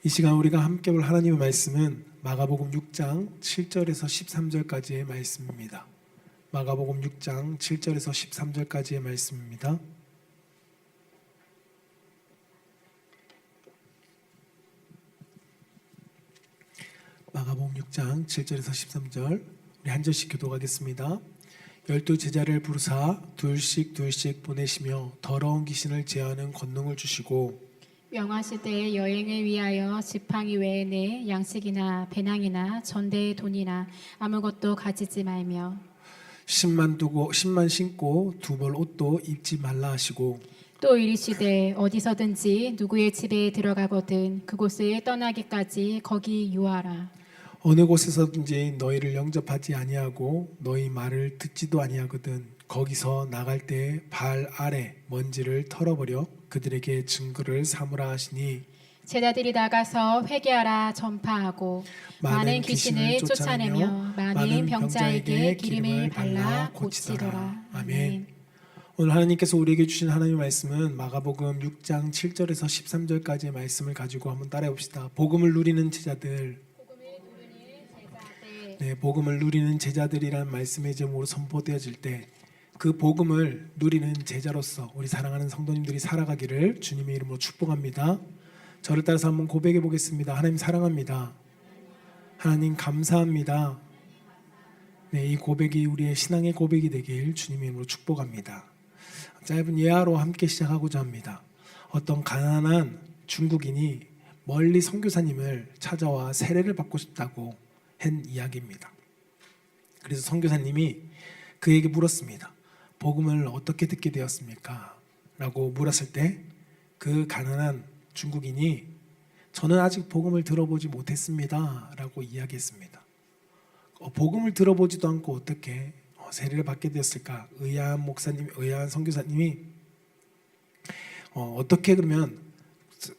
이 시간 우리가 함께 볼 하나님의 말씀은 마가복음 6장 7절에서 13절까지의 말씀입니다. 마가복음 6장 7절에서 13절까지의 말씀입니다. 마가복음 6장 7절에서 13절 우리 한 절씩 교독하겠습니다. 12 제자를 부르사 둘씩 보내시며 더러운 귀신을 제하는 권능을 주시고 명하시되 여행을 위하여 지팡이 외에는 양식이나 배낭이나 전대의 돈이나 아무것도 가지지 말며 신만 신고 두 벌 옷도 입지 말라 하시고 또 이르시되 어디서든지 누구의 집에 들어가거든 그곳을 떠나기까지 거기 유하라. 어느 곳에서든지 너희를 영접하지 아니하고 너희 말을 듣지도 아니하거든 거기서 나갈 때 발 아래 먼지를 털어버려 그들에게 증거를 삼으라 하시니 제자들이 나가서 회개하라 전파하고 많은 귀신을 쫓아내며 많은 병자에게 기름을 발라 고치더라. 아멘. 오늘 하나님께서 우리에게 주신 하나님의 말씀은 마가복음 6장 7절에서 13절까지의 말씀을 가지고 한번 따라해 봅시다. 복음을 누리는 제자들, 복음을 누리는 제자들이라는 말씀의 제목으로 선포되어질 때 그 복음을 누리는 제자로서 우리 사랑하는 성도님들이 살아가기를 주님의 이름으로 축복합니다. 저를 따라서 한번 고백해 보겠습니다. 하나님 사랑합니다. 하나님 감사합니다. 이 고백이 우리의 신앙의 고백이 되길 주님의 이름으로 축복합니다. 짧은 예화로 함께 시작하고자 합니다. 어떤 가난한 중국인이 멀리 선교사님을 찾아와 세례를 받고 싶다고 한 이야기입니다. 그래서 선교사님이 그에게 물었습니다. 복음을 어떻게 듣게 되었습니까? 라고 물었을 때 그 가난한 중국인이 저는 아직 복음을 들어보지 못했습니다 라고 이야기했습니다. 복음을 들어보지도 않고 어떻게 세례를 받게 되었을까? 의아한 선교사님이 어떻게 그러면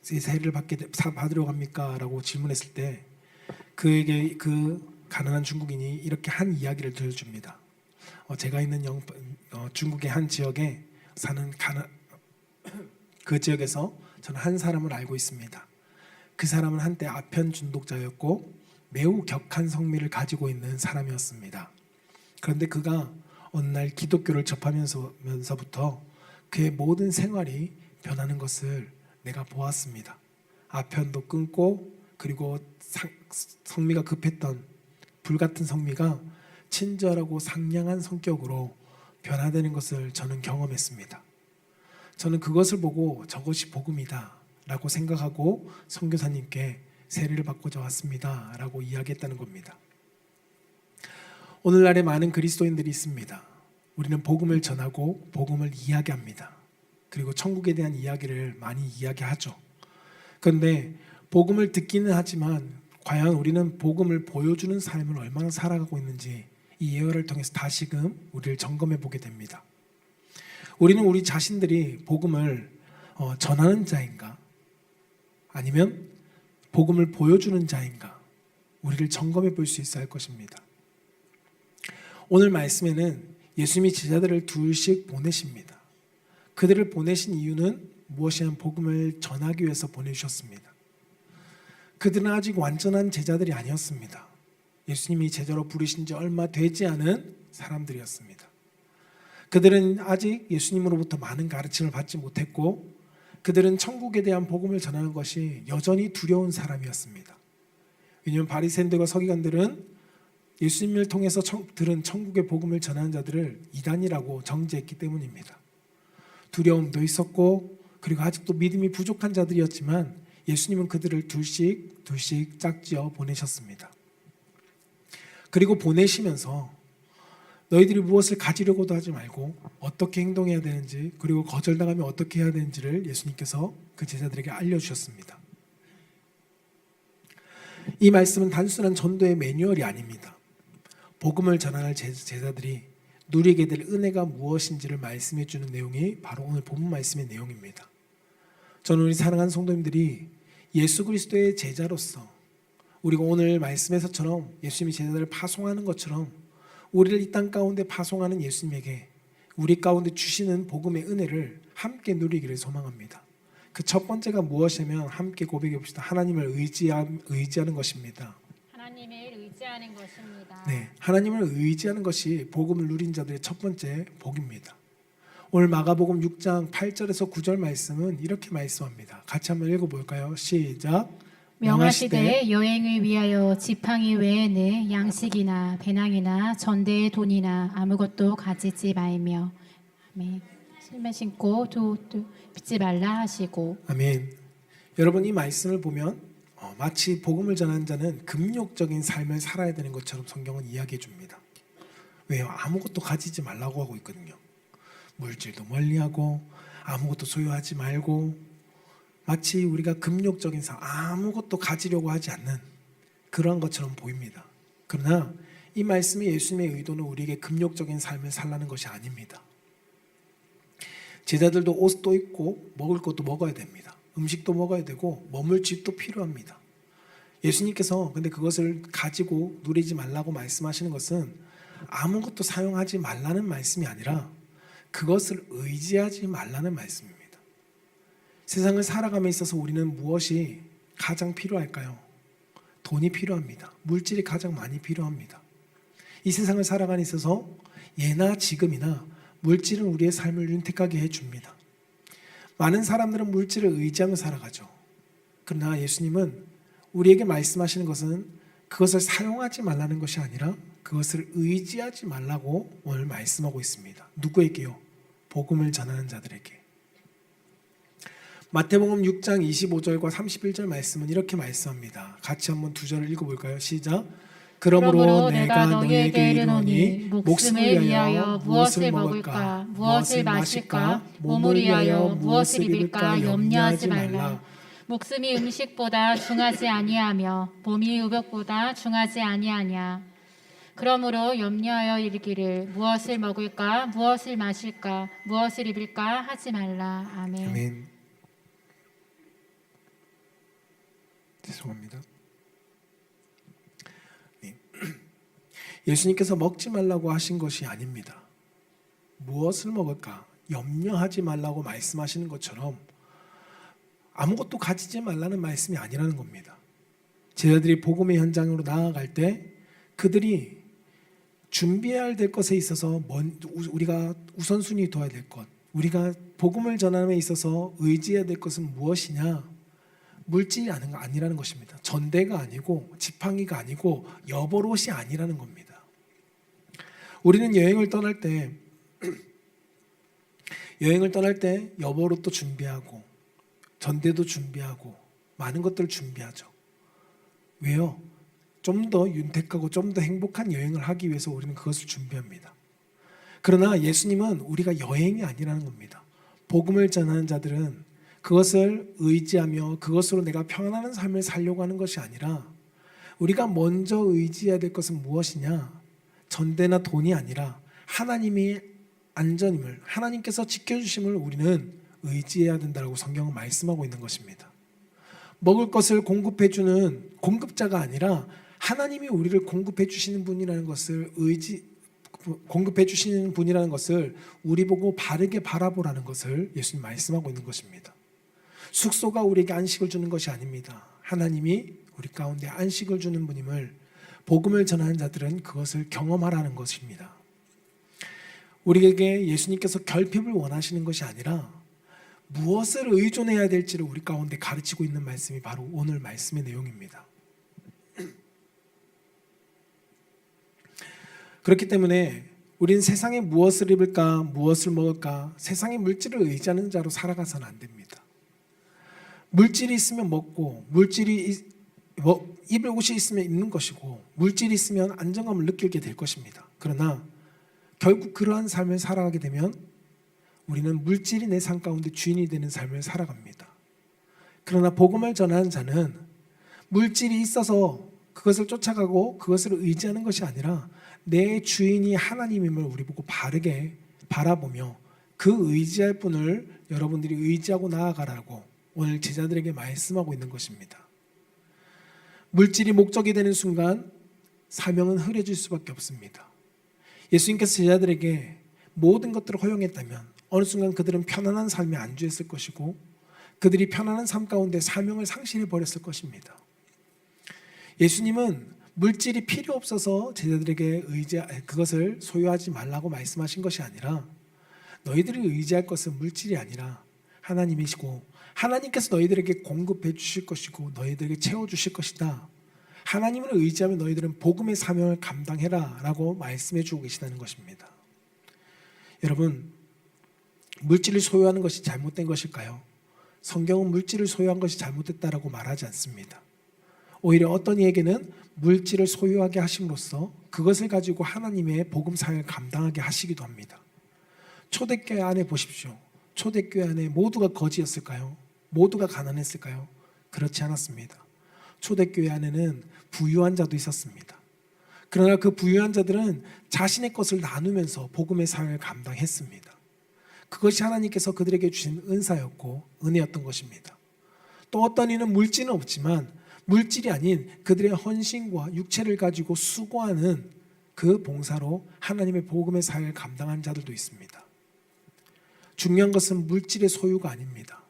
세례를 받으려고 합니까? 라고 질문했을 때 그에게 그 가난한 중국인이 이렇게 한 이야기를 들려줍니다. 제가 있는 중국의 한 지역에 사는 그 지역에서 저는 한 사람을 알고 있습니다. 그 사람은 한때 아편 중독자였고 매우 격한 성미를 가지고 있는 사람이었습니다. 그런데 그가 어느 날 기독교를 접하면서부터 그의 모든 생활이 변하는 것을 내가 보았습니다. 아편도 끊고 그리고 성미가 급했던 불같은 성미가 친절하고 상냥한 성격으로 변화되는 것을 저는 경험했습니다. 저는 그것을 보고 저것이 복음이다 라고 생각하고 선교사님께 세례를 받고자 왔습니다 라고 이야기했다는 겁니다. 오늘날에 많은 그리스도인들이 있습니다. 우리는 복음을 전하고 복음을 이야기합니다. 그리고 천국에 대한 이야기를 많이 이야기하죠. 그런데 복음을 듣기는 하지만 과연 우리는 복음을 보여주는 삶을 얼마나 살아가고 있는지 이 예화를 통해서 다시금 우리를 점검해 보게 됩니다. 우리는 우리 자신들이 복음을 전하는 자인가? 아니면 복음을 보여주는 자인가? 우리를 점검해 볼 수 있어야 할 것입니다. 오늘 말씀에는 예수님이 제자들을 둘씩 보내십니다. 그들을 보내신 이유는 무엇이냐면 복음을 전하기 위해서 보내주셨습니다. 그들은 아직 완전한 제자들이 아니었습니다. 예수님이 제자로 부르신 지 얼마 되지 않은 사람들이었습니다. 그들은 아직 예수님으로부터 많은 가르침을 받지 못했고 그들은 천국에 대한 복음을 전하는 것이 여전히 두려운 사람이었습니다. 왜냐하면 바리새인들과 서기관들은 예수님을 통해서 들은 천국의 복음을 전하는 자들을 이단이라고 정죄했기 때문입니다. 두려움도 있었고 그리고 아직도 믿음이 부족한 자들이었지만 예수님은 그들을 둘씩 짝지어 보내셨습니다. 그리고 보내시면서 너희들이 무엇을 가지려고도 하지 말고 어떻게 행동해야 되는지 그리고 거절당하면 어떻게 해야 되는지를 예수님께서 그 제자들에게 알려주셨습니다. 이 말씀은 단순한 전도의 매뉴얼이 아닙니다. 복음을 전하는 제자들이 누리게 될 은혜가 무엇인지를 말씀해 주는 내용이 바로 오늘 본문 말씀의 내용입니다. 저는 우리 사랑하는 성도님들이 예수 그리스도의 제자로서 우리가 오늘 말씀에서처럼 예수님이 제자들을 파송하는 것처럼 우리를 이 땅 가운데 파송하는 예수님에게 우리 가운데 주시는 복음의 은혜를 함께 누리기를 소망합니다. 그 첫 번째가 무엇이냐면 함께 고백해 봅시다. 하나님을 의지하는 것입니다. 하나님을 의지하는 것입니다. 네, 하나님을 의지하는 것이 복음을 누린 자들의 첫 번째 복입니다. 오늘 마가복음 6장 8절에서 9절 말씀은 이렇게 말씀합니다. 같이 한번 읽어볼까요? 시작. 명하시되 여행을 위하여 지팡이 외에는 양식이나 배낭이나 전대의 돈이나 아무것도 가지지 말며 아멘. 신발 신고 빗지 말라 하시고. 아멘. 여러분, 이 말씀을 보면 마치 복음을 전하는 자는 금욕적인 삶을 살아야 되는 것처럼 성경은 이야기해 줍니다. 왜요? 아무것도 가지지 말라고 하고 있거든요. 물질도 멀리하고 아무것도 소유하지 말고, 마치 우리가 금욕적인 삶, 아무것도 가지려고 하지 않는 그런 것처럼 보입니다. 그러나 이 말씀의 예수님의 의도는 우리에게 금욕적인 삶을 살라는 것이 아닙니다. 제자들도 옷도 입고 먹을 것도 먹어야 됩니다. 음식도 먹어야 되고 머물 집도 필요합니다. 예수님께서 근데 그것을 가지고 누리지 말라고 말씀하시는 것은 아무것도 사용하지 말라는 말씀이 아니라 그것을 의지하지 말라는 말씀입니다. 세상을 살아감에 있어서 우리는 무엇이 가장 필요할까요? 돈이 필요합니다. 물질이 가장 많이 필요합니다. 이 세상을 살아가는 데 있어서 예나 지금이나 물질은 우리의 삶을 윤택하게 해줍니다. 많은 사람들은 물질을 의지하며 살아가죠. 그러나 예수님은 우리에게 말씀하시는 것은 그것을 사용하지 말라는 것이 아니라 그것을 의지하지 말라고 오늘 말씀하고 있습니다. 누구에게요? 복음을 전하는 자들에게. 마태복음 6장 25절과 31절 말씀은 이렇게 말씀합니다. 같이 한번 두 절을 읽어볼까요? 시작. 그러므로 내가 너희에게 이르노니 목숨을 위하여 무엇을 먹을까, 무엇을 마실까, 몸을 위하여 무엇을 입을까 염려하지 말라. 목숨이 음식보다 중하지 아니하며 몸이 의복보다 중하지 아니하냐. 그러므로 염려하여 이르기를 무엇을 먹을까, 무엇을 마실까, 무엇을 입을까 하지 말라. 아멘. 아멘. 죄송합니다. 네. 예수님께서 먹지 말라고 하신 것이 아닙니다. 무엇을 먹을까 염려하지 말라고 말씀하시는 것처럼 아무것도 가지지 말라는 말씀이 아니라는 겁니다. 제자들이 복음의 현장으로 나아갈 때 그들이 준비해야 될 것에 있어서 우리가 우선순위 둬야 될 것, 우리가 복음을 전함에 있어서 의지해야 될 것은 무엇이냐? 물질이 아니라는 것입니다. 전대가 아니고 지팡이가 아니고 여벌옷이 아니라는 겁니다. 우리는 여행을 떠날 때 여벌옷도 준비하고 전대도 준비하고 많은 것들을 준비하죠. 왜요? 좀 더 윤택하고 좀 더 행복한 여행을 하기 위해서 우리는 그것을 준비합니다. 그러나 예수님은 우리가 여행이 아니라는 겁니다. 복음을 전하는 자들은 그것을 의지하며 그것으로 내가 평안한 삶을 살려고 하는 것이 아니라 우리가 먼저 의지해야 될 것은 무엇이냐? 전대나 돈이 아니라 하나님이 안전임을, 하나님께서 지켜주심을 우리는 의지해야 된다고 성경은 말씀하고 있는 것입니다. 먹을 것을 공급해주는 공급자가 아니라 하나님이 우리를 공급해 주시는 분이라는 것을 공급해 주시는 분이라는 것을 우리 보고 바르게 바라보라는 것을 예수님 말씀하고 있는 것입니다. 숙소가 우리에게 안식을 주는 것이 아닙니다. 하나님이 우리 가운데 안식을 주는 분임을 복음을 전하는 자들은 그것을 경험하라는 것입니다. 우리에게 예수님께서 결핍을 원하시는 것이 아니라 무엇을 의존해야 될지를 우리 가운데 가르치고 있는 말씀이 바로 오늘 말씀의 내용입니다. 그렇기 때문에 우리는 세상에 무엇을 입을까, 무엇을 먹을까, 세상의 물질을 의지하는 자로 살아가서는 안 됩니다. 물질이 있으면 먹고, 입을 옷이 있으면 입는 것이고, 물질이 있으면 안정감을 느끼게 될 것입니다. 그러나 결국 그러한 삶을 살아가게 되면 우리는 물질이 내 삶 가운데 주인이 되는 삶을 살아갑니다. 그러나 복음을 전하는 자는 물질이 있어서 그것을 쫓아가고 그것을 의지하는 것이 아니라 내 주인이 하나님임을 우리 보고 바르게 바라보며 그 의지할 분을 여러분들이 의지하고 나아가라고 오늘 제자들에게 말씀하고 있는 것입니다. 물질이 목적이 되는 순간 사명은 흐려질 수밖에 없습니다. 예수님께서 제자들에게 모든 것들을 허용했다면 어느 순간 그들은 편안한 삶에 안주했을 것이고 그들이 편안한 삶 가운데 사명을 상실해 버렸을 것입니다. 예수님은 물질이 필요 없어서 제자들에게 그것을 소유하지 말라고 말씀하신 것이 아니라 너희들이 의지할 것은 물질이 아니라 하나님이시고 하나님께서 너희들에게 공급해 주실 것이고 너희들에게 채워주실 것이다. 하나님을 의지하면 너희들은 복음의 사명을 감당해라 라고 말씀해 주고 계시다는 것입니다. 여러분, 물질을 소유하는 것이 잘못된 것일까요? 성경은 물질을 소유한 것이 잘못됐다라고 말하지 않습니다. 오히려 어떤 이에게는 물질을 소유하게 하심으로써 그것을 가지고 하나님의 복음 사역을 감당하게 하시기도 합니다. 초대교회 안에 보십시오. 초대교회 안에 모두가 거지였을까요? 모두가 가난했을까요? 그렇지 않았습니다. 초대교회 안에는 부유한 자도 있었습니다. 그러나 그 부유한 자들은 자신의 것을 나누면서 복음의 사역을 감당했습니다. 그것이 하나님께서 그들에게 주신 은사였고 은혜였던 것입니다. 또 어떤 이는 물질은 없지만 물질이 아닌 그들의 헌신과 육체를 가지고 수고하는 그 봉사로 하나님의 복음의 사역을 감당한 자들도 있습니다. 중요한 것은 물질의 소유가 아닙니다.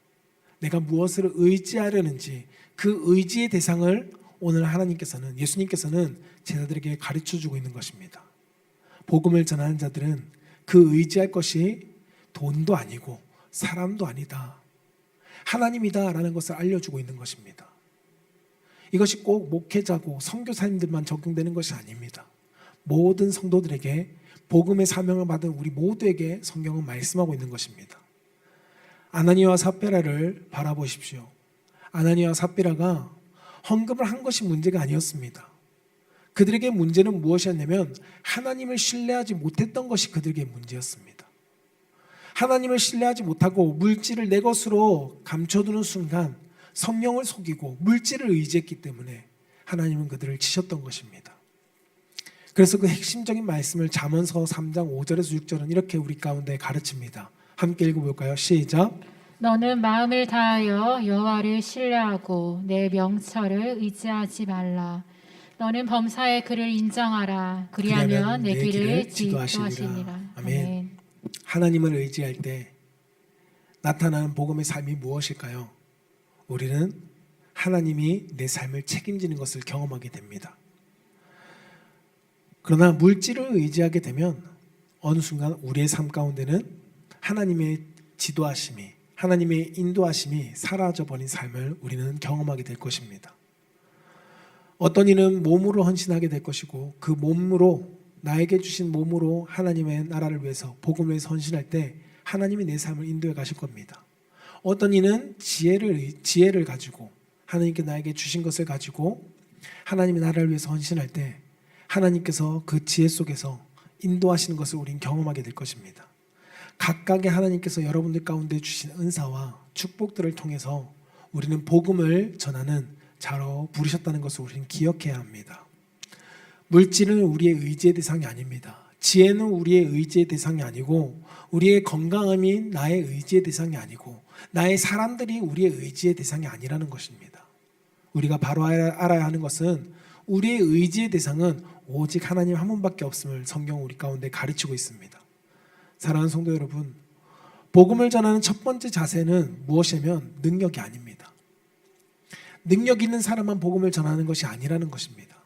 내가 무엇을 의지하려는지 그 의지의 대상을 오늘 하나님께서는, 예수님께서는 제자들에게 가르쳐주고 있는 것입니다. 복음을 전하는 자들은 그 의지할 것이 돈도 아니고 사람도 아니다, 하나님이다 라는 것을 알려주고 있는 것입니다. 이것이 꼭 목회자고 선교사님들만 적용되는 것이 아닙니다. 모든 성도들에게 복음의 사명을 받은 우리 모두에게 성경은 말씀하고 있는 것입니다. 아나니아와 삽비라를 바라보십시오. 아나니아와 삽비라가 헌금을 한 것이 문제가 아니었습니다. 그들에게 문제는 무엇이었냐면 하나님을 신뢰하지 못했던 것이 그들에게 문제였습니다. 하나님을 신뢰하지 못하고 물질을 내 것으로 감춰두는 순간 성령을 속이고 물질을 의지했기 때문에 하나님은 그들을 치셨던 것입니다. 그래서 그 핵심적인 말씀을 잠언서 3장 5절에서 6절은 이렇게 우리 가운데 가르칩니다. 함께 읽어볼까요? 시작. 너는 마음을 다하여 여호와를 신뢰하고 내 명철을 의지하지 말라. 너는 범사의 그를 인정하라. 그리하면 내 길을 지도하시리라. 아멘. 하나님을 의지할 때 나타나는 복음의 삶이 무엇일까요? 우리는 하나님이 내 삶을 책임지는 것을 경험하게 됩니다. 그러나 물질을 의지하게 되면 어느 순간 우리의 삶 가운데는 하나님의 지도하심이, 하나님의 인도하심이 사라져버린 삶을 우리는 경험하게 될 것입니다. 어떤 이는 몸으로 헌신하게 될 것이고 그 몸으로, 나에게 주신 몸으로 하나님의 나라를 위해서, 복음을 위해서 헌신할 때 하나님이 내 삶을 인도해 가실 겁니다. 어떤 이는 지혜를 가지고, 하나님께 나에게 주신 것을 가지고 하나님의 나라를 위해서 헌신할 때 하나님께서 그 지혜 속에서 인도하시는 것을 우리는 경험하게 될 것입니다. 각각의 하나님께서 여러분들 가운데 주신 은사와 축복들을 통해서 우리는 복음을 전하는 자로 부르셨다는 것을 우리는 기억해야 합니다. 물질은 우리의 의지의 대상이 아닙니다. 지혜는 우리의 의지의 대상이 아니고, 우리의 건강함이 나의 의지의 대상이 아니고, 나의 사람들이 우리의 의지의 대상이 아니라는 것입니다. 우리가 바로 알아야 하는 것은 우리의 의지의 대상은 오직 하나님 한 분밖에 없음을 성경은 우리 가운데 가르치고 있습니다. 사랑하는 성도 여러분, 복음을 전하는 첫 번째 자세는 무엇이냐면 능력이 아닙니다. 능력 있는 사람만 복음을 전하는 것이 아니라는 것입니다.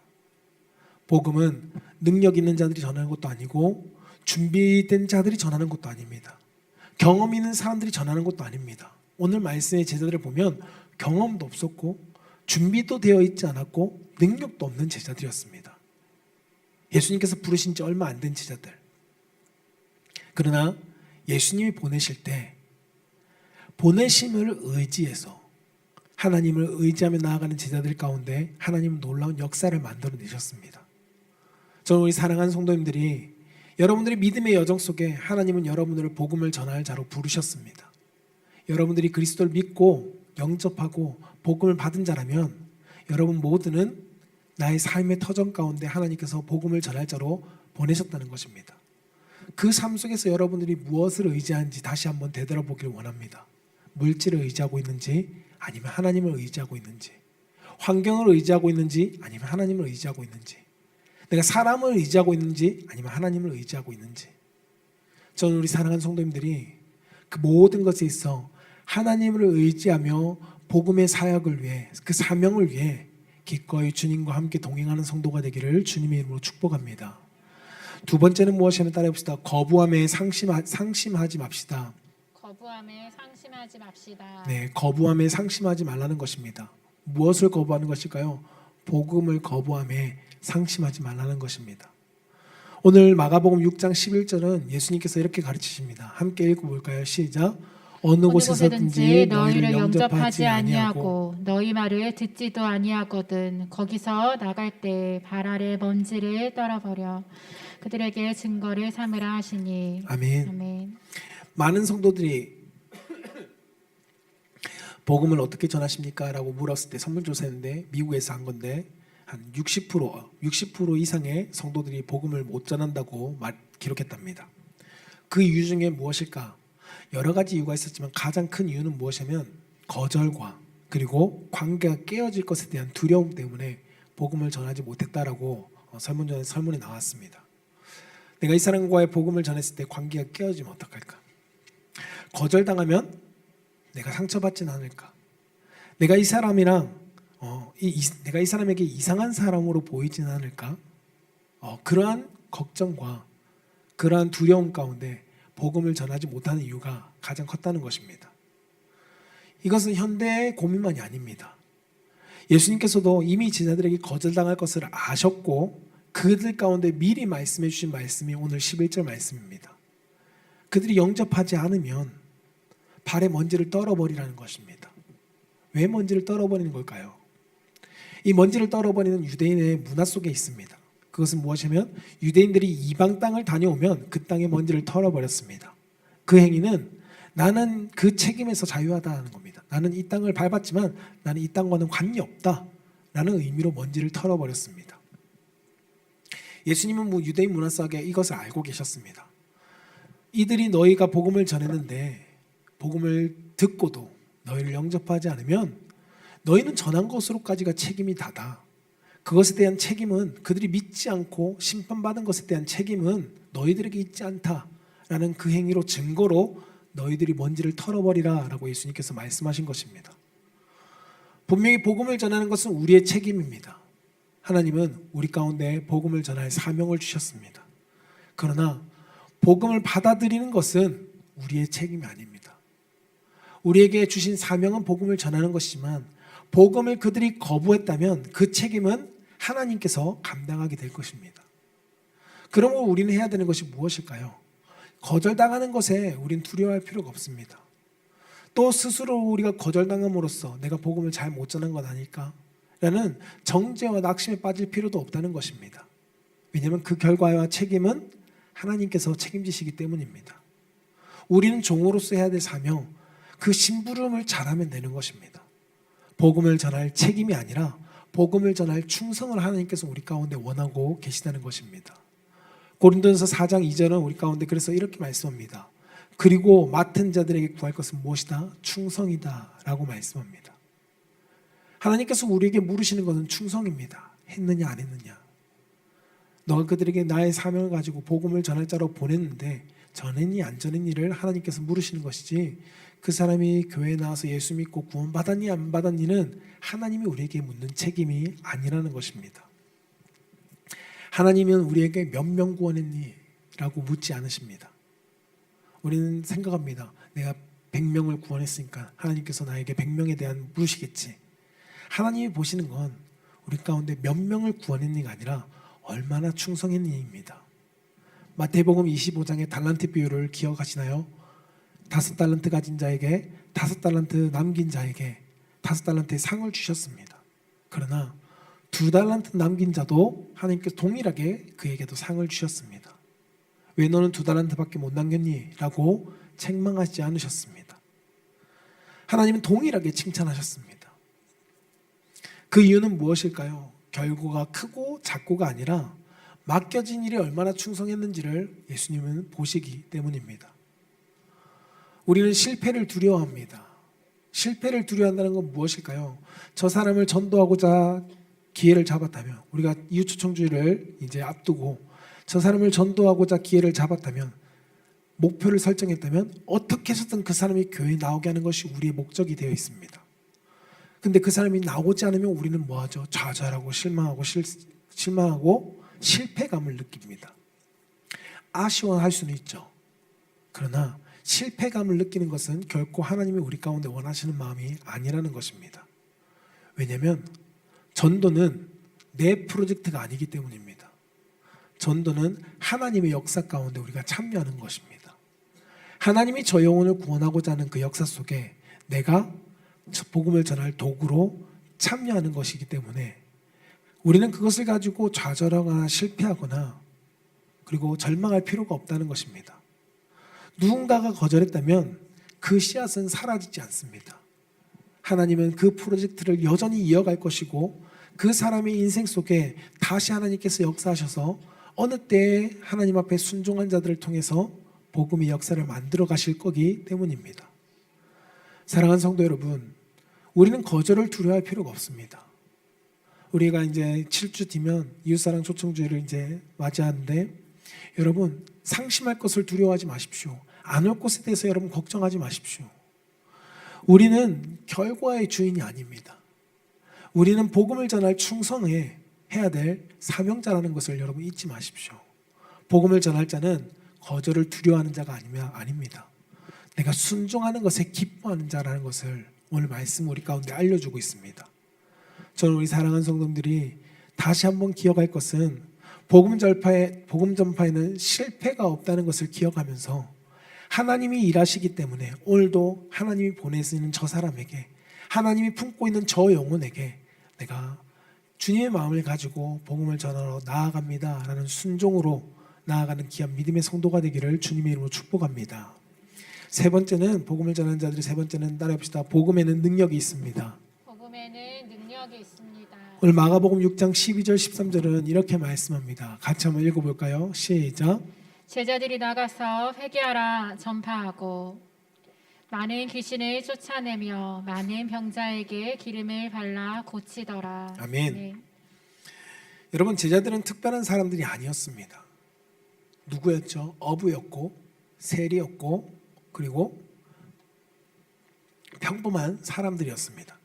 복음은 능력 있는 자들이 전하는 것도 아니고 준비된 자들이 전하는 것도 아닙니다. 경험 있는 사람들이 전하는 것도 아닙니다. 오늘 말씀의 제자들을 보면 경험도 없었고 준비도 되어 있지 않았고 능력도 없는 제자들이었습니다. 예수님께서 부르신 지 얼마 안 된 제자들. 그러나 예수님이 보내실 때 보내심을 의지해서 하나님을 의지하며 나아가는 제자들 가운데 하나님은 놀라운 역사를 만들어내셨습니다. 저는 우리 사랑하는 성도님들이, 여러분들의 믿음의 여정 속에 하나님은 여러분들을 복음을 전할 자로 부르셨습니다. 여러분들이 그리스도를 믿고 영접하고 복음을 받은 자라면 여러분 모두는 나의 삶의 터전 가운데 하나님께서 복음을 전할 자로 보내셨다는 것입니다. 그 삶 속에서 여러분들이 무엇을 의지하는지 다시 한번 되돌아보기를 원합니다. 물질을 의지하고 있는지 아니면 하나님을 의지하고 있는지, 환경을 의지하고 있는지 아니면 하나님을 의지하고 있는지, 내가 사람을 의지하고 있는지 아니면 하나님을 의지하고 있는지. 저는 우리 사랑하는 성도님들이 그 모든 것에 있어 하나님을 의지하며 복음의 사역을 위해, 그 사명을 위해 기꺼이 주님과 함께 동행하는 성도가 되기를 주님의 이름으로 축복합니다. 두 번째는 무엇이냐면 따라해봅시다. 거부함에 상심하지 맙시다. 거부함에 상심하지 맙시다. 네, 거부함에 상심하지 말라는 것입니다. 무엇을 거부하는 것일까요? 복음을 거부함에 상심하지 말라는 것입니다. 오늘 마가복음 6장 11절은 예수님께서 이렇게 가르치십니다. 함께 읽어볼까요? 시작. 어느 곳에서든지 너희를 영접하지 아니하고 너희 말을 듣지도 아니하거든 거기서 나갈 때 발 아래 먼지를 떨어버려 그들에게 증거를 삼으라 하시니. 아멘. 아멘. 많은 성도들이 복음을 어떻게 전하십니까? 라고 물었을 때 설문조사했는데 미국에서 한 건데 한 60% 이상의 성도들이 복음을 못 전한다고 기록했답니다. 그 이유 중에 무엇일까? 여러 가지 이유가 있었지만 가장 큰 이유는 무엇이냐면 거절과 그리고 관계가 깨어질 것에 대한 두려움 때문에 복음을 전하지 못했다라고 설문에 나왔습니다. 내가 이 사람과의 복음을 전했을 때 관계가 깨어지면 어떡할까? 거절당하면 내가 상처받지는 않을까? 내가 이 사람이랑 내가 이 사람에게 이상한 사람으로 보이지는 않을까? 그러한 걱정과 그러한 두려움 가운데 복음을 전하지 못하는 이유가 가장 컸다는 것입니다. 이것은 현대의 고민만이 아닙니다. 예수님께서도 이미 제자들에게 거절당할 것을 아셨고 그들 가운데 미리 말씀해 주신 말씀이 오늘 11절 말씀입니다. 그들이 영접하지 않으면 발에 먼지를 떨어버리라는 것입니다. 왜 먼지를 떨어버리는 걸까요? 이 먼지를 떨어버리는 유대인의 문화 속에 있습니다. 그것은 무엇이냐면 유대인들이 이방 땅을 다녀오면 그 땅의 먼지를 털어버렸습니다. 그 행위는 나는 그 책임에서 자유하다는 겁니다. 나는 이 땅을 밟았지만 나는 이 땅과는 관계 없다라는 의미로 먼지를 털어버렸습니다. 예수님은 유대인 문화 속에 이것을 알고 계셨습니다. 이들이 너희가 복음을 전했는데 복음을 듣고도 너희를 영접하지 않으면 너희는 전한 것으로까지가 책임이 다다. 그것에 대한 책임은 그들이 믿지 않고 심판받은 것에 대한 책임은 너희들에게 있지 않다라는 그 행위로 증거로 너희들이 먼지를 털어버리라 라고 예수님께서 말씀하신 것입니다. 분명히 복음을 전하는 것은 우리의 책임입니다. 하나님은 우리 가운데 복음을 전할 사명을 주셨습니다. 그러나 복음을 받아들이는 것은 우리의 책임이 아닙니다. 우리에게 주신 사명은 복음을 전하는 것이지만 복음을 그들이 거부했다면 그 책임은 하나님께서 감당하게 될 것입니다. 그러므로 우리는 해야 되는 것이 무엇일까요? 거절당하는 것에 우리는 두려워할 필요가 없습니다. 또 스스로 우리가 거절당함으로써 내가 복음을 잘 못 전한 건 아닐까? 라는 정죄와 낙심에 빠질 필요도 없다는 것입니다. 왜냐하면 그 결과와 책임은 하나님께서 책임지시기 때문입니다. 우리는 종으로서 해야 될 사명, 그 심부름을 잘하면 되는 것입니다. 복음을 전할 책임이 아니라 복음을 전할 충성을 하나님께서 우리 가운데 원하고 계시다는 것입니다. 고린도전서 4장 2절은 우리 가운데 그래서 이렇게 말씀합니다. 그리고 맡은 자들에게 구할 것은 무엇이다? 충성이다 라고 말씀합니다. 하나님께서 우리에게 물으시는 것은 충성입니다. 했느냐 안 했느냐. 너가 그들에게 나의 사명을 가지고 복음을 전할 자로 보냈는데 전했니 안 전했니를 하나님께서 물으시는 것이지 그 사람이 교회에 나와서 예수 믿고 구원받았니 안 받았니는 하나님이 우리에게 묻는 책임이 아니라는 것입니다. 하나님은 우리에게 몇 명 구원했니? 라고 묻지 않으십니다. 우리는 생각합니다. 내가 100명을 구원했으니까 하나님께서 나에게 100명에 대한 물으시겠지. 하나님이 보시는 건 우리 가운데 몇 명을 구원했니가 아니라 얼마나 충성했니입니다. 마태복음 25장의 달란트 비유를 기억하시나요? 5달란트 가진 자에게 5달란트 남긴 자에게 5달란트의 상을 주셨습니다. 그러나 2달란트 남긴 자도 하나님께서 동일하게 그에게도 상을 주셨습니다. 왜 너는 2달란트밖에 못 남겼니? 라고 책망하지 않으셨습니다. 하나님은 동일하게 칭찬하셨습니다. 그 이유는 무엇일까요? 결과가 크고 작고가 아니라 맡겨진 일이 얼마나 충성했는지를 예수님은 보시기 때문입니다. 우리는 실패를 두려워합니다. 실패를 두려워한다는 건 무엇일까요? 저 사람을 전도하고자 기회를 잡았다면, 우리가 이웃초청주의를 이제 앞두고 저 사람을 전도하고자 기회를 잡았다면 목표를 설정했다면 어떻게 해서든 그 사람이 교회에 나오게 하는 것이 우리의 목적이 되어 있습니다. 근데 그 사람이 나오지 않으면 우리는 뭐하죠? 좌절하고 실망하고 실패감을 느낍니다. 아쉬워할 수는 있죠. 그러나 실패감을 느끼는 것은 결코 하나님이 우리 가운데 원하시는 마음이 아니라는 것입니다. 왜냐하면 전도는 내 프로젝트가 아니기 때문입니다. 전도는 하나님의 역사 가운데 우리가 참여하는 것입니다. 하나님이 저 영혼을 구원하고자 하는 그 역사 속에 내가 복음을 전할 도구로 참여하는 것이기 때문에 우리는 그것을 가지고 좌절하거나 실패하거나 그리고 절망할 필요가 없다는 것입니다. 누군가가 거절했다면 그 씨앗은 사라지지 않습니다. 하나님은 그 프로젝트를 여전히 이어갈 것이고 그 사람의 인생 속에 다시 하나님께서 역사하셔서 어느 때에 하나님 앞에 순종한 자들을 통해서 복음의 역사를 만들어 가실 거기 때문입니다. 사랑하는 성도 여러분, 우리는 거절을 두려워할 필요가 없습니다. 우리가 이제 7주 뒤면 이웃사랑 초청주의를 이제 맞이하는데 여러분 상심할 것을 두려워하지 마십시오. 안 올 것에 대해서 여러분 걱정하지 마십시오. 우리는 결과의 주인이 아닙니다. 우리는 복음을 전할 충성해야 될 사명자라는 것을 여러분 잊지 마십시오. 복음을 전할 자는 거절을 두려워하는 자가 아닙니다. 내가 순종하는 것에 기뻐하는 자라는 것을 오늘 말씀 우리 가운데 알려주고 있습니다. 저는 우리 사랑하는 성도들이 다시 한번 기억할 것은 복음 전파에는 실패가 없다는 것을 기억하면서 하나님이 일하시기 때문에 오늘도 하나님이 보내시는 저 사람에게 하나님이 품고 있는 저 영혼에게 내가 주님의 마음을 가지고 복음을 전하러 나아갑니다 라는 순종으로 나아가는 귀한 믿음의 성도가 되기를 주님의 이름으로 축복합니다. 세 번째는 복음을 전하는 자들이 세 번째는 따라해봅시다. 복음에는 능력이 있습니다. 복음에는 능력이 있습니다. 오늘 마가복음 6장 12절 13절은 이렇게 말씀합니다. 같이 한번 읽어볼까요? 시작. 제자들이 나가서 회개하라 전파하고 많은 귀신을 쫓아내며 많은 병자에게 기름을 발라 고치더라. 아멘. 네. 여러분 제자들은 특별한 사람들이 아니었습니다. 누구였죠? 어부였고 세리였고 그리고 평범한 사람들이었습니다.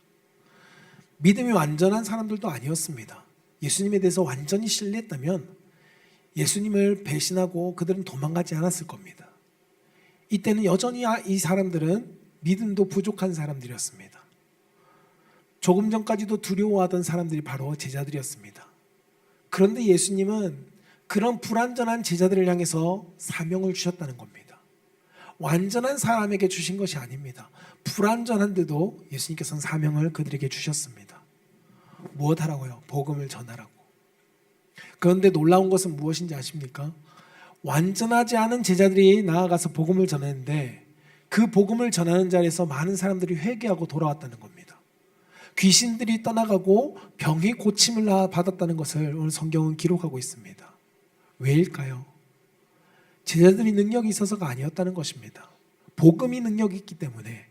믿음이 완전한 사람들도 아니었습니다. 예수님에 대해서 완전히 신뢰했다면 예수님을 배신하고 그들은 도망가지 않았을 겁니다. 이때는 여전히 이 사람들은 믿음도 부족한 사람들이었습니다. 조금 전까지도 두려워하던 사람들이 바로 제자들이었습니다. 그런데 예수님은 그런 불완전한 제자들을 향해서 사명을 주셨다는 겁니다. 완전한 사람에게 주신 것이 아닙니다. 불완전한데도 예수님께서는 사명을 그들에게 주셨습니다. 무엇하라고요? 복음을 전하라고. 그런데 놀라운 것은 무엇인지 아십니까? 완전하지 않은 제자들이 나아가서 복음을 전했는데 그 복음을 전하는 자리에서 많은 사람들이 회개하고 돌아왔다는 겁니다. 귀신들이 떠나가고 병이 고침을 받았다는 것을 오늘 성경은 기록하고 있습니다. 왜일까요? 제자들이 능력이 있어서가 아니었다는 것입니다. 복음이 능력이 있기 때문에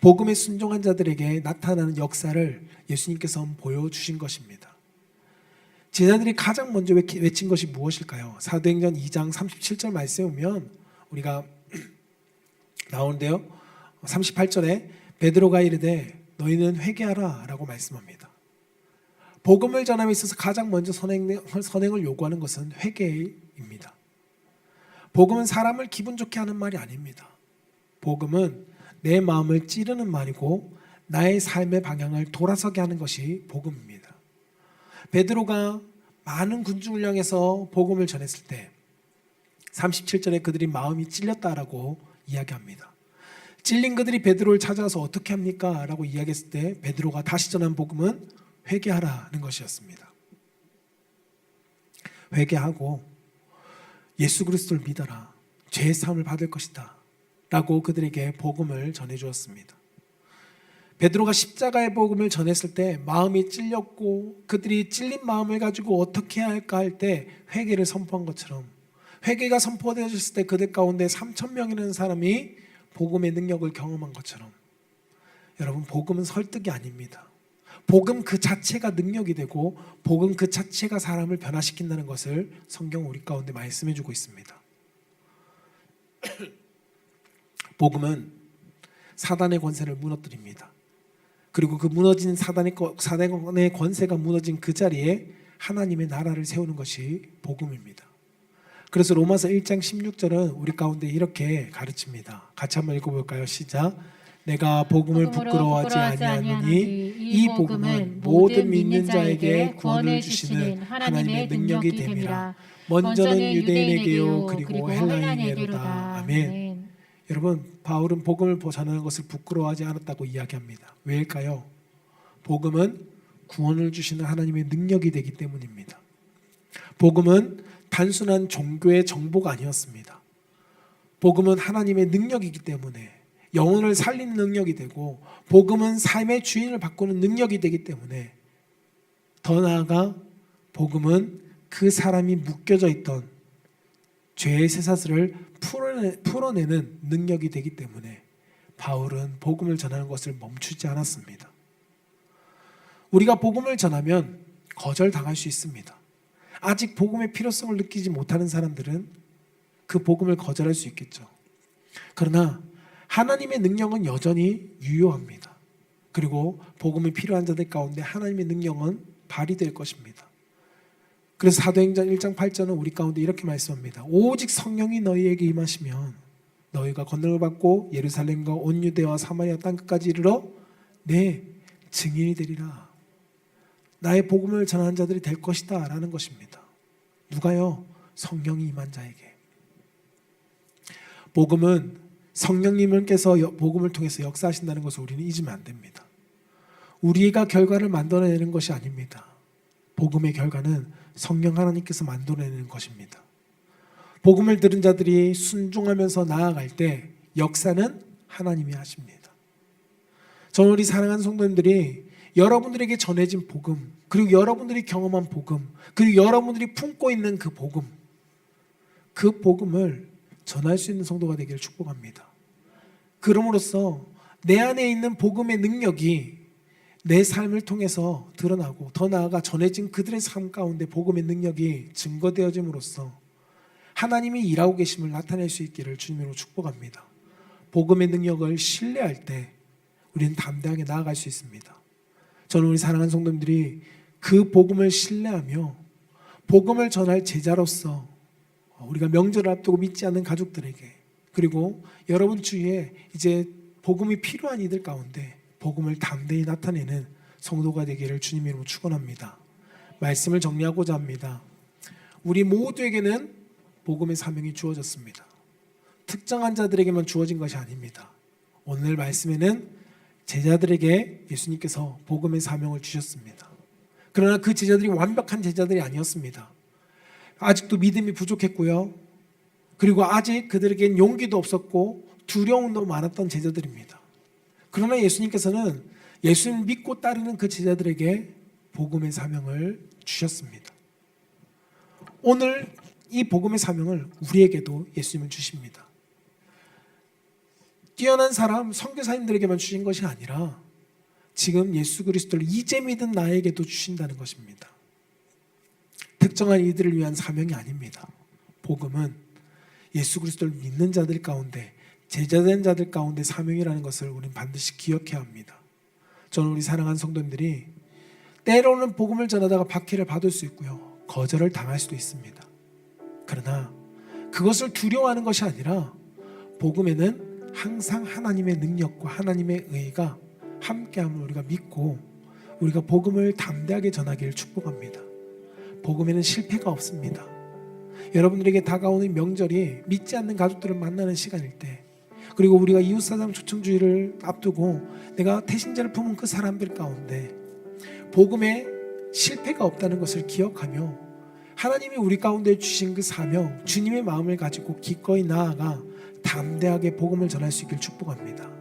복음에 순종한 자들에게 나타나는 역사를 예수님께서 보여주신 것입니다. 제자들이 가장 먼저 외친 것이 무엇일까요? 사도행전 2장 37절 말씀에 보면 우리가 나오는데요. 38절에 베드로가 이르되 너희는 회개하라 라고 말씀합니다. 복음을 전함에 있어서 가장 먼저 선행을 요구하는 것은 회개입니다. 복음은 사람을 기분 좋게 하는 말이 아닙니다. 복음은 내 마음을 찌르는 말이고 나의 삶의 방향을 돌아서게 하는 것이 복음입니다. 베드로가 많은 군중을 향해서 복음을 전했을 때 37절에 그들이 마음이 찔렸다라고 이야기합니다. 찔린 그들이 베드로를 찾아와서 어떻게 합니까? 라고 이야기했을 때 베드로가 다시 전한 복음은 회개하라는 것이었습니다. 회개하고 예수 그리스도를 믿어라. 죄의 사함을 받을 것이다. 라고 그들에게 복음을 전해주었습니다. 베드로가 십자가의 복음을 전했을 때 마음이 찔렸고 그들이 찔린 마음을 가지고 어떻게 해야 할까 할 때 회개를 선포한 것처럼 회개가 선포되어졌을 때 그들 가운데 3,000명이라는 사람이 복음의 능력을 경험한 것처럼 여러분 복음은 설득이 아닙니다. 복음 그 자체가 능력이 되고 복음 그 자체가 사람을 변화시킨다는 것을 성경은 우리 가운데 말씀해 주고 있습니다. 복음은 사단의 권세를 무너뜨립니다. 그리고 그 무너진 사단의 권세가 무너진 그 자리에 하나님의 나라를 세우는 것이 복음입니다. 그래서 로마서 1장 16절은 우리 가운데 이렇게 가르칩니다. 같이 한번 읽어볼까요? 시작. 내가 복음을 부끄러워하지 아니하노니 이 복음은 모든 믿는 자에게 구원을 주시는 하나님의 능력이 됨이라. 먼저는 유대인에게요 그리고 헬라인에게로다. 아멘. 여러분, 바울은 복음을 전하는 것을 부끄러워하지 않았다고 이야기합니다. 왜일까요? 복음은 구원을 주시는 하나님의 능력이 되기 때문입니다. 복음은 단순한 종교의 정보가 아니었습니다. 복음은 하나님의 능력이기 때문에 영혼을 살리는 능력이 되고, 복음은 삶의 주인을 바꾸는 능력이 되기 때문에, 더 나아가 복음은 그 사람이 묶여져 있던 죄의 쇠사슬을 풀어내는 능력이 되기 때문에 바울은 복음을 전하는 것을 멈추지 않았습니다. 우리가 복음을 전하면 거절당할 수 있습니다. 아직 복음의 필요성을 느끼지 못하는 사람들은 그 복음을 거절할 수 있겠죠. 그러나 하나님의 능력은 여전히 유효합니다. 그리고 복음이 필요한 자들 가운데 하나님의 능력은 발휘될 것입니다. 그래서 사도행전 1장 8절은 우리 가운데 이렇게 말씀합니다. 오직 성령이 너희에게 임하시면 너희가 권능을 받고 예루살렘과 온 유대와 사마리아 땅끝까지 이르러 내 증인이 되리라. 나의 복음을 전하는 자들이 될 것이다 라는 것입니다. 누가요? 성령이 임한 자에게. 복음은 성령님께서 복음을 통해서 역사하신다는 것을 우리는 잊으면 안 됩니다. 우리가 결과를 만들어내는 것이 아닙니다. 복음의 결과는 성령 하나님께서 만들어내는 것입니다. 복음을 들은 자들이 순종하면서 나아갈 때 역사는 하나님이 하십니다. 저는 우리 사랑하는 성도님들이 여러분들에게 전해진 복음, 그리고 여러분들이 경험한 복음, 그리고 여러분들이 품고 있는 그 복음을 전할 수 있는 성도가 되기를 축복합니다. 그럼으로써 내 안에 있는 복음의 능력이 내 삶을 통해서 드러나고, 더 나아가 전해진 그들의 삶 가운데 복음의 능력이 증거되어짐으로써 하나님이 일하고 계심을 나타낼 수 있기를 주님으로 축복합니다. 복음의 능력을 신뢰할 때 우리는 담대하게 나아갈 수 있습니다. 저는 우리 사랑하는 성도님들이 그 복음을 신뢰하며 복음을 전할 제자로서 우리가 명절을 앞두고 믿지 않는 가족들에게, 그리고 여러분 주위에 이제 복음이 필요한 이들 가운데 복음을 담대히 나타내는 성도가 되기를 주님 이름으로 축원합니다. 말씀을 정리하고자 합니다. 우리 모두에게는 복음의 사명이 주어졌습니다. 특정한 자들에게만 주어진 것이 아닙니다. 오늘 말씀에는 제자들에게 예수님께서 복음의 사명을 주셨습니다. 그러나 그 제자들이 완벽한 제자들이 아니었습니다. 아직도 믿음이 부족했고요. 그리고 아직 그들에겐 용기도 없었고 두려움도 많았던 제자들입니다. 그러나 예수님께서는 예수님 믿고 따르는 그 제자들에게 복음의 사명을 주셨습니다. 오늘 이 복음의 사명을 우리에게도 예수님은 주십니다. 뛰어난 사람, 선교사님들에게만 주신 것이 아니라 지금 예수 그리스도를 이제 믿은 나에게도 주신다는 것입니다. 특정한 이들을 위한 사명이 아닙니다. 복음은 예수 그리스도를 믿는 자들 가운데, 제자된 자들 가운데 사명이라는 것을 우리는 반드시 기억해야 합니다. 저는 우리 사랑하는 성도님들이 때로는 복음을 전하다가 박해를 받을 수 있고요, 거절을 당할 수도 있습니다. 그러나 그것을 두려워하는 것이 아니라 복음에는 항상 하나님의 능력과 하나님의 의가 함께함을 우리가 믿고 우리가 복음을 담대하게 전하기를 축복합니다. 복음에는 실패가 없습니다. 여러분들에게 다가오는 명절이 믿지 않는 가족들을 만나는 시간일 때, 그리고 우리가 이웃사랑 초청주의를 앞두고 내가 태신자를 품은 그 사람들 가운데 복음에 실패가 없다는 것을 기억하며 하나님이 우리 가운데 주신 그 사명, 주님의 마음을 가지고 기꺼이 나아가 담대하게 복음을 전할 수 있기를 축복합니다.